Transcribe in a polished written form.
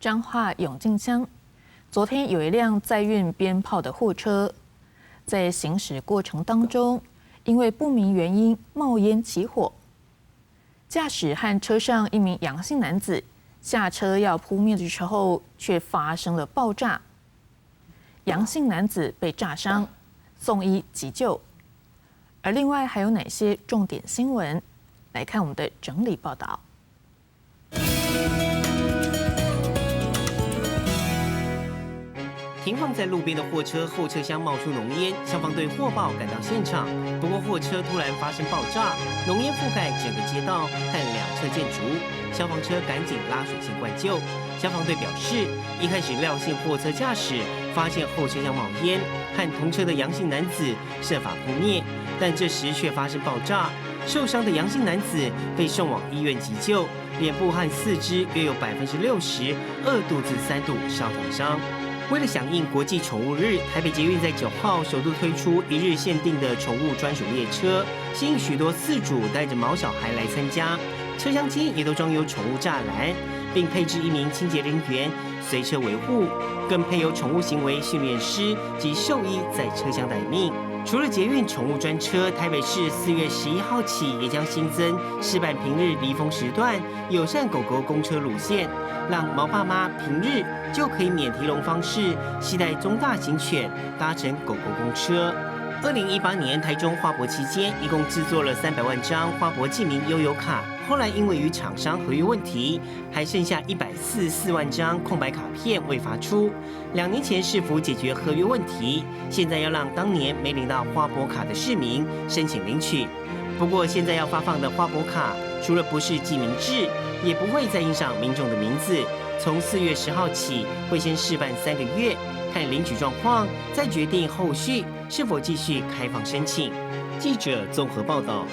彰化永靖乡，昨天有一辆载运鞭炮的货车，在行驶过程当中，因为不明原因冒烟起火。驾驶和车上一名杨姓男子下车要扑灭的时候，却发生了爆炸。杨姓男子被炸伤，送医急救。而另外还有哪些重点新闻？来看我们的整理报道。停放在路边的货车后车厢冒出浓烟，消防队获报赶到现场。不过货车突然发生爆炸，浓烟覆盖整个街道和两侧建筑，消防车赶紧拉水线灌救。消防队表示，一开始廖姓货车驾驶发现后车厢冒烟，和同车的杨姓男子设法扑灭，但这时却发生爆炸。受伤的杨姓男子被送往医院急救，脸部和四肢约有60%饿肚子3度烧烫伤。为了响应国际宠物日，台北捷运在9号首度推出一日限定的宠物专属列车，吸引许多饲主带着毛小孩来参加。车厢间也都装有宠物栅栏，并配置1名清洁人员随车维护，更配有宠物行为训练师及兽医在车厢待命。除了捷运宠物专车，台北市4月11号起也将新增试办平日离峰时段友善狗狗公车路线，让毛爸妈平日就可以免提笼方式携带中大型犬搭乘狗狗公车。2018年台中花博期间，一共制作了300万张花博记名悠游卡，后来因为与厂商合约问题，还剩下144万张空白卡片未发出。2年前市府解决合约问题，现在要让当年没领到花博卡的市民申请领取。不过现在要发放的花博卡，除了不是记名制，也不会再印上民众的名字。从4月10号起，会先试办3个月，看领取状况，再决定后续是否继续开放申请。记者综合报道。